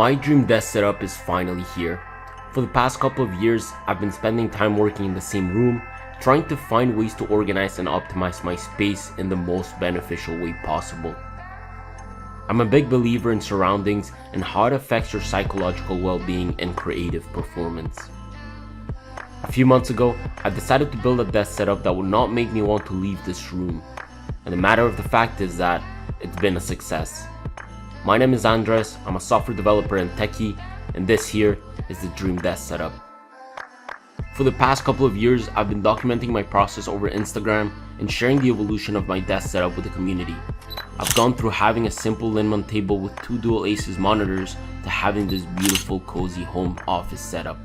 My dream desk setup is finally here. For the past couple of years, I've been spending time working in the same room, trying to find ways to organize and optimize my space in the most beneficial way possible. I'm a big believer in surroundings and how it affects your psychological well-being and creative performance. A few months ago, I decided to build a desk setup that would not make me want to leave this room. And the matter of the fact is that it's been a success. My name is Andres, I'm a software developer and techie, and this here is the dream desk setup. For the past couple of years, I've been documenting my process over Instagram and sharing the evolution of my desk setup with the community. I've gone through having a simple Linman table with two dual Asus monitors to having this beautiful cozy home office setup.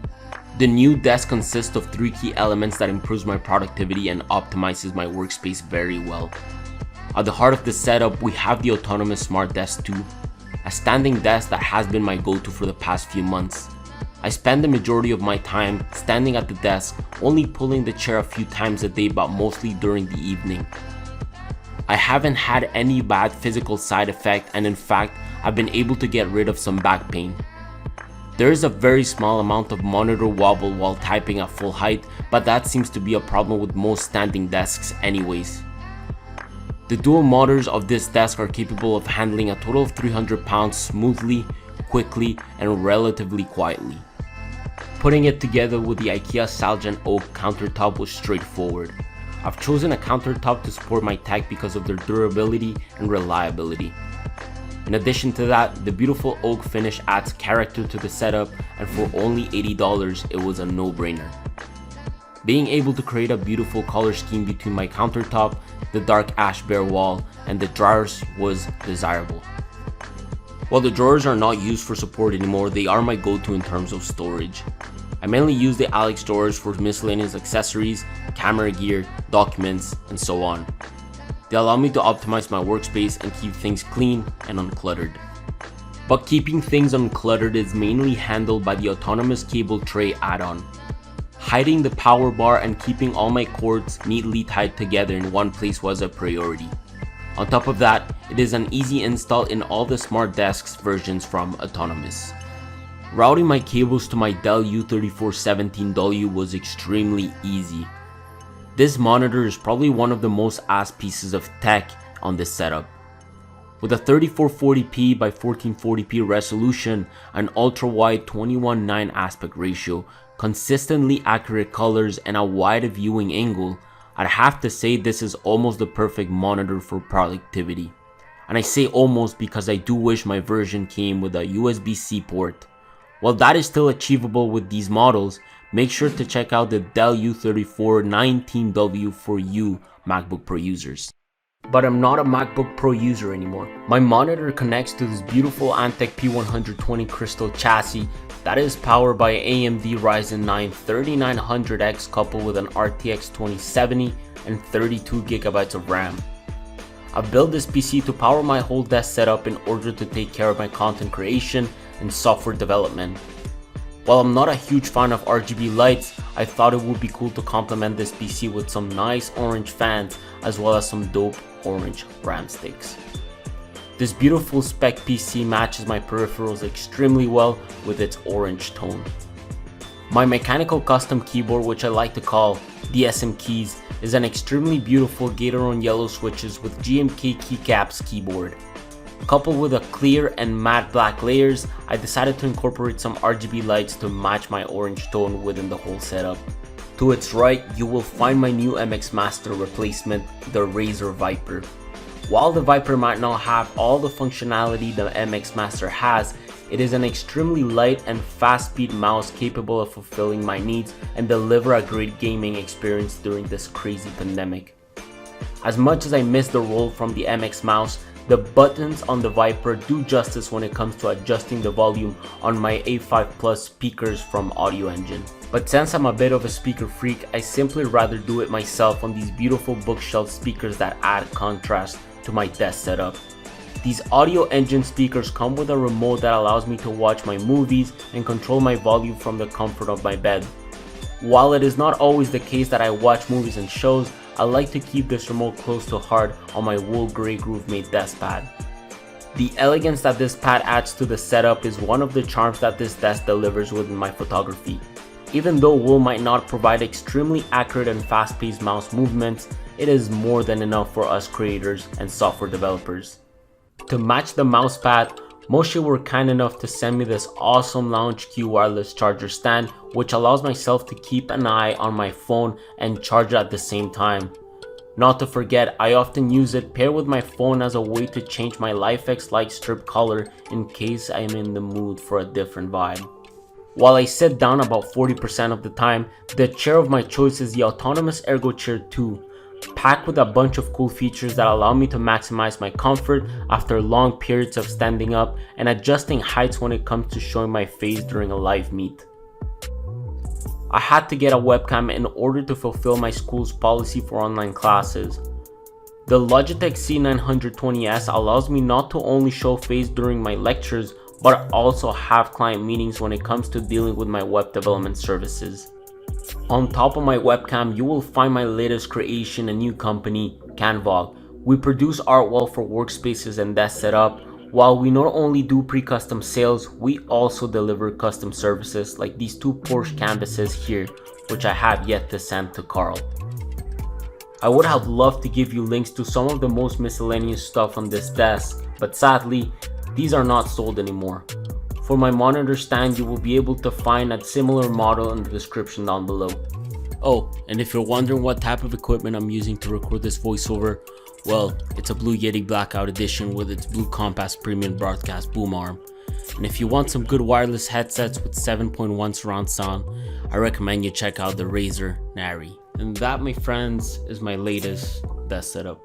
The new desk consists of three key elements that improves my productivity and optimizes my workspace very well. At the heart of the setup, we have the Autonomous SmartDesk 2, a standing desk that has been my go-to for the past few months. I spend the majority of my time standing at the desk, only pulling the chair a few times a day, but mostly during the evening. I haven't had any bad physical side effect, and in fact, I've been able to get rid of some back pain. There is a very small amount of monitor wobble while typing at full height, but that seems to be a problem with most standing desks anyways. The dual motors of this desk are capable of handling a total of 300 pounds smoothly, quickly, and relatively quietly. Putting it together with the IKEA Salgen Oak countertop was straightforward. I've chosen a countertop to support my tech because of their durability and reliability. In addition to that, the beautiful oak finish adds character to the setup, and for only $80, it was a no-brainer. Being able to create a beautiful color scheme between my countertop, the dark ash bare wall, and the drawers was desirable. While the drawers are not used for support anymore, they are my go-to in terms of storage. I mainly use the Alex drawers for miscellaneous accessories, camera gear, documents, and so on. They allow me to optimize my workspace and keep things clean and uncluttered. But keeping things uncluttered is mainly handled by the Autonomous Cable Tray add-on. Hiding the power bar and keeping all my cords neatly tied together in one place was a priority. On top of that, it is an easy install in all the SmartDesk versions from Autonomous. Routing my cables to my Dell U3417W was extremely easy. This monitor is probably one of the most asked pieces of tech on this setup. With a 3440p by 1440p resolution, an ultra-wide 21:9 aspect ratio, consistently accurate colors, and a wide viewing angle, I'd have to say this is almost the perfect monitor for productivity. And I say almost because I do wish my version came with a USB-C port. While that is still achievable with these models, make sure to check out the Dell U3419W for you MacBook Pro users. But I'm not a MacBook Pro user anymore. My monitor connects to this beautiful Antec P120 crystal chassis that is powered by AMD Ryzen 9 3900X coupled with an RTX 2070 and 32GB of RAM. I built this PC to power my whole desk setup in order to take care of my content creation and software development. While I'm not a huge fan of RGB lights, I thought it would be cool to complement this PC with some nice orange fans as well as some dope orange RAM sticks. This beautiful spec PC matches my peripherals extremely well with its orange tone. My mechanical custom keyboard, which I like to call DSM Keys, is an extremely beautiful Gateron yellow switches with GMK keycaps keyboard. Coupled with a clear and matte black layers, I decided to incorporate some RGB lights to match my orange tone within the whole setup. To its right, you will find my new MX Master replacement, the Razer Viper. While the Viper might not have all the functionality the MX Master has, it is an extremely light and fast-speed mouse capable of fulfilling my needs and deliver a great gaming experience during this crazy pandemic. As much as I miss the roll from the MX mouse, the buttons on the Viper do justice when it comes to adjusting the volume on my A5 Plus speakers from Audio Engine. But since I'm a bit of a speaker freak, I simply rather do it myself on these beautiful bookshelf speakers that add contrast to my desk setup. These Audio Engine speakers come with a remote that allows me to watch my movies and control my volume from the comfort of my bed. While it is not always the case that I watch movies and shows, I like to keep this remote close to heart on my wool grey groove made desk pad. The elegance that this pad adds to the setup is one of the charms that this desk delivers within my photography. Even though wool might not provide extremely accurate and fast-paced mouse movements, it is more than enough for us creators and software developers. To match the mouse pad, Moshi were kind enough to send me this awesome Lounge Q wireless charger stand, which allows myself to keep an eye on my phone and charge at the same time. Not to forget, I often use it paired with my phone as a way to change my LifeX light strip color in case I am in the mood for a different vibe. While I sit down about 40% of the time, the chair of my choice is the Autonomous Ergochair 2, packed with a bunch of cool features that allow me to maximize my comfort after long periods of standing up and adjusting heights when it comes to showing my face during a live meet. I had to get a webcam in order to fulfill my school's policy for online classes. The Logitech C920S allows me not to only show face during my lectures, but also have client meetings when it comes to dealing with my web development services. On top of my webcam, you will find my latest creation, a new company, Canvog. We produce art well for workspaces and desk setup. While we not only do pre-custom sales, we also deliver custom services like these two Porsche canvases here, which I have yet to send to Carl. I would have loved to give you links to some of the most miscellaneous stuff on this desk, but sadly, these are not sold anymore. For my monitor stand, you will be able to find a similar model in the description down below. Oh, and if you're wondering what type of equipment I'm using to record this voiceover, well, it's a Blue Yeti Blackout Edition with its Blue Compass Premium Broadcast boom arm. And if you want some good wireless headsets with 7.1 surround sound, I recommend you check out the Razer Nari. And that, my friends, is my latest desk setup.